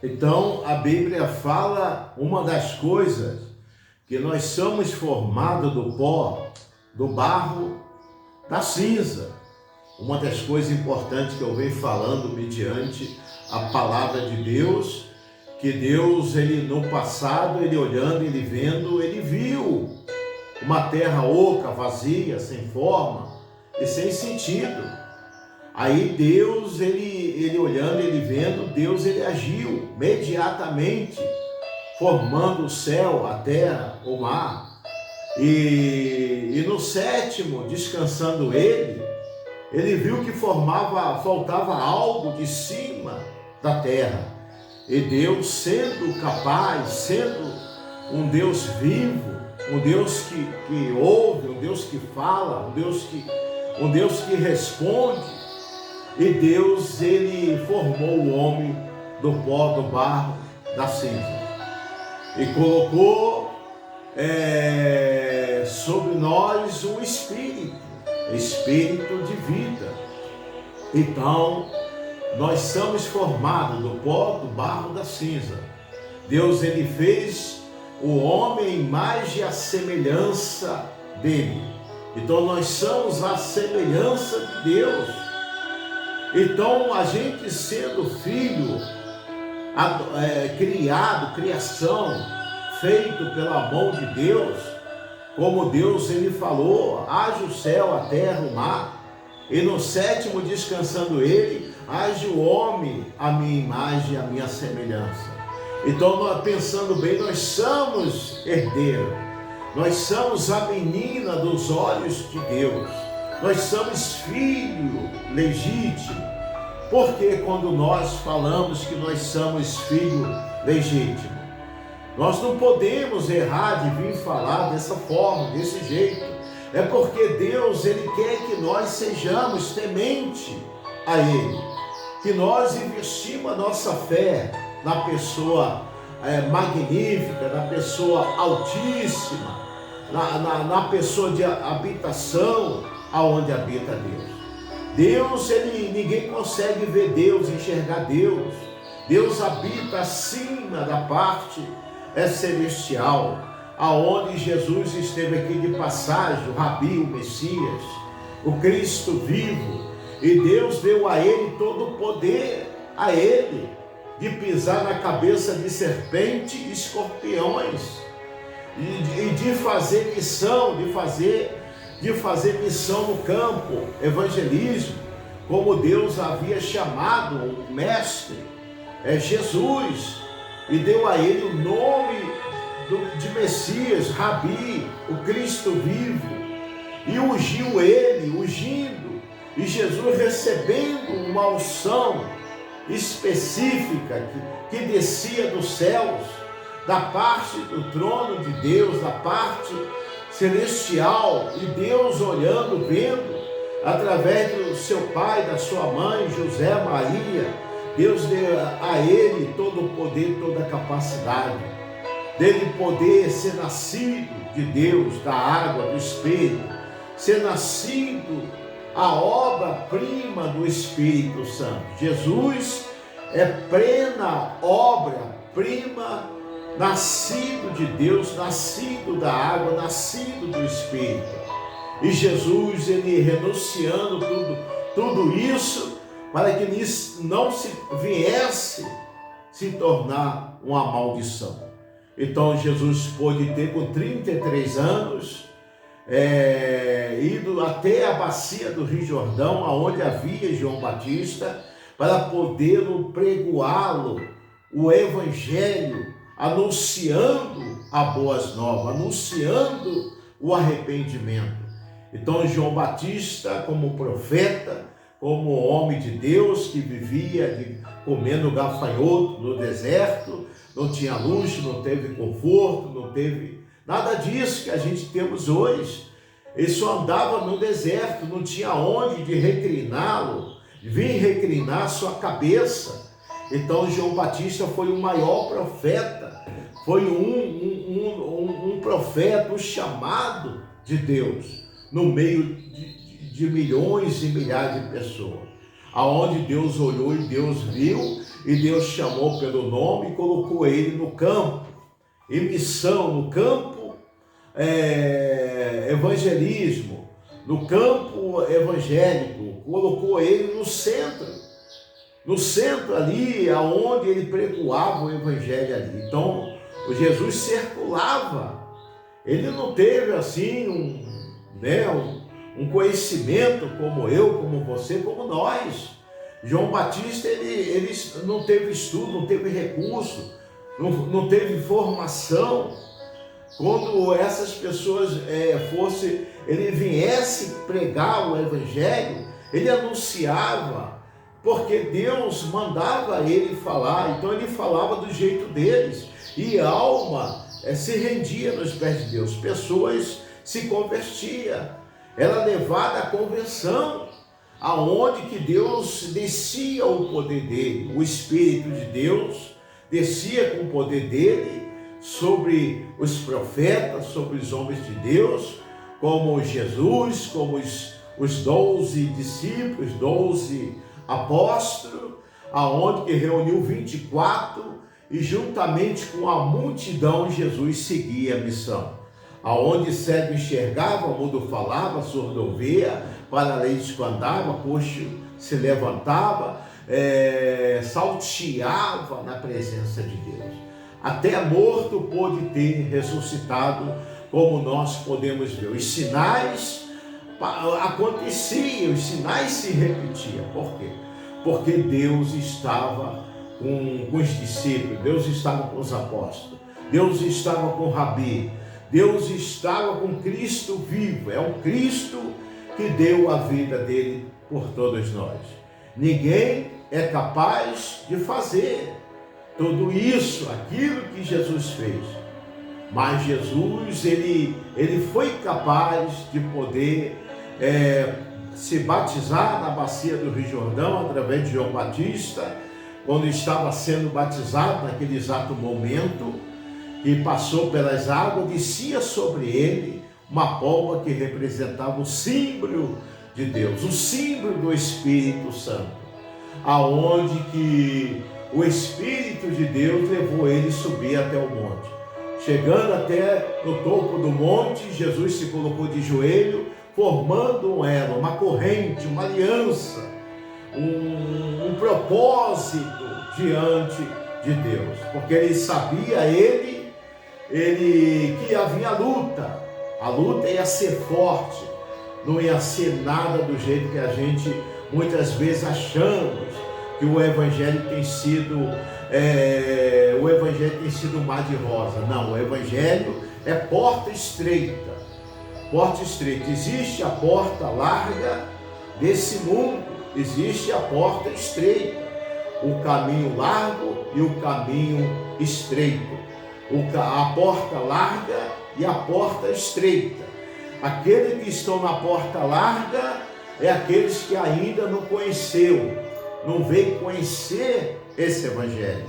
Então, a Bíblia fala uma das coisas, que nós somos formados do pó, do barro, da cinza. Uma das coisas importantes que eu venho falando mediante a palavra de Deus, que Deus, ele no passado, ele olhando, ele vendo, ele viu uma terra oca, vazia, sem forma e sem sentido. Aí Deus, ele olhando, ele vendo, Deus, ele agiu imediatamente, formando o céu, a terra, o mar. E no sétimo, descansando ele viu que faltava algo de cima da terra. E Deus, sendo capaz, sendo um Deus vivo, um Deus que ouve, um Deus que fala, um Deus que responde, e Deus, ele formou o homem do pó, do barro, da cinza, e colocou sobre nós um espírito de vida. Então, nós somos formados do pó, do barro, da cinza. Deus, ele fez o homem à imagem e à semelhança dele. Então, nós somos a semelhança de Deus. Então, a gente sendo filho, criação, feito pela mão de Deus, como Deus, ele falou, haja o céu, a terra, o mar, e no sétimo, descansando ele, haja o homem, a minha imagem, a minha semelhança. Então, pensando bem, nós somos herdeiros, nós somos a menina dos olhos de Deus, nós somos filho legítimo. Porque quando nós falamos que nós somos filho legítimo, nós não podemos errar de vir falar dessa forma, desse jeito. É porque Deus, ele quer que nós sejamos temente a Ele, que nós investimos a nossa fé na pessoa magnífica, na pessoa altíssima, na pessoa de habitação, aonde habita Deus. Deus, ninguém consegue ver Deus, enxergar Deus. Deus habita acima da parte celestial, aonde Jesus esteve aqui de passagem, o Rabi, o Messias, o Cristo vivo, e Deus deu a ele todo o poder, a ele, de pisar na cabeça de serpente e escorpiões, e de fazer missão, de fazer missão no campo, evangelismo, como Deus havia chamado o mestre, Jesus, e deu a ele o nome de Messias, Rabi, o Cristo vivo, e ungiu ele, ungindo, e Jesus recebendo uma unção específica que descia dos céus, da parte do trono de Deus, da parte celestial, e Deus olhando, vendo, através do seu pai, da sua mãe, José, Maria, Deus deu a ele todo o poder, toda a capacidade, dele poder ser nascido de Deus, da água, do Espírito, ser nascido a obra-prima do Espírito Santo. Jesus é plena obra-prima, nascido de Deus, nascido da água, nascido do Espírito. E Jesus, ele renunciando tudo isso, para que não se viesse se tornar uma maldição. Então Jesus pôde ter, com 33 anos, ido até a bacia do Rio Jordão, aonde havia João Batista, para poder pregoá-lo, o evangelho, anunciando a boas novas, anunciando o arrependimento. Então João Batista, como profeta, como homem de Deus, que vivia comendo gafanhoto no deserto, não tinha luxo, não teve conforto, não teve nada disso que a gente temos hoje. Ele só andava no deserto, não tinha onde de recliná-lo, vir reclinar sua cabeça. Então João Batista foi o maior profeta, foi um profeta, um chamado de Deus, no meio de milhões e milhares de pessoas. aonde Deus olhou e Deus viu, e Deus chamou pelo nome e colocou ele no campo, em missão, no campo evangelismo, no campo evangélico, colocou ele no centro ali, aonde ele pregoava o evangelho ali. Então, o Jesus circulava, ele não teve assim um conhecimento como eu, como você, como nós. João Batista, ele não teve estudo, não teve recurso, não teve formação. Quando essas pessoas ele viesse pregar o evangelho, ele anunciava, porque Deus mandava ele falar, então ele falava do jeito deles, e a alma se rendia nos pés de Deus, pessoas se convertiam, era levada à conversão, aonde que Deus descia o poder dele, o Espírito de Deus descia com o poder dele sobre os profetas, sobre os homens de Deus, como Jesus, como os 12 discípulos, 12 apóstolos, aonde que reuniu 24 e juntamente com a multidão Jesus seguia a missão. Aonde cego enxergava, mudo falava, surdo ouvia, paralítico andava, coxo se levantava, salteava na presença de Deus. Até morto pôde ter ressuscitado, como nós podemos ver. Os sinais aconteciam, os sinais se repetiam. Por quê? Porque Deus estava com os discípulos, Deus estava com os apóstolos, Deus estava com o Rabi, Deus estava com Cristo vivo. É o Cristo que deu a vida dele por todos nós. Ninguém é capaz de fazer tudo isso, aquilo que Jesus fez. Mas Jesus, ele foi capaz de poder se batizar na bacia do Rio Jordão, através de João Batista, quando estava sendo batizado, naquele exato momento, que passou pelas águas, descia sobre ele uma pomba que representava o símbolo de Deus, o símbolo do Espírito Santo, aonde que o Espírito de Deus levou ele a subir até o monte. Chegando até no topo do monte, Jesus se colocou de joelho, formando um elo, uma corrente, uma aliança, um propósito diante de Deus, porque ele sabia, que havia a luta ia ser forte, não ia ser nada do jeito que a gente muitas vezes achamos, que o evangelho tem sido um mar de rosa. Não, o evangelho é porta estreita. Existe a porta larga desse mundo, existe a porta estreita, o caminho largo e o caminho estreito, a porta larga e a porta estreita. Aqueles que estão na porta larga é aqueles que ainda não conheceu, não veio conhecer esse evangelho.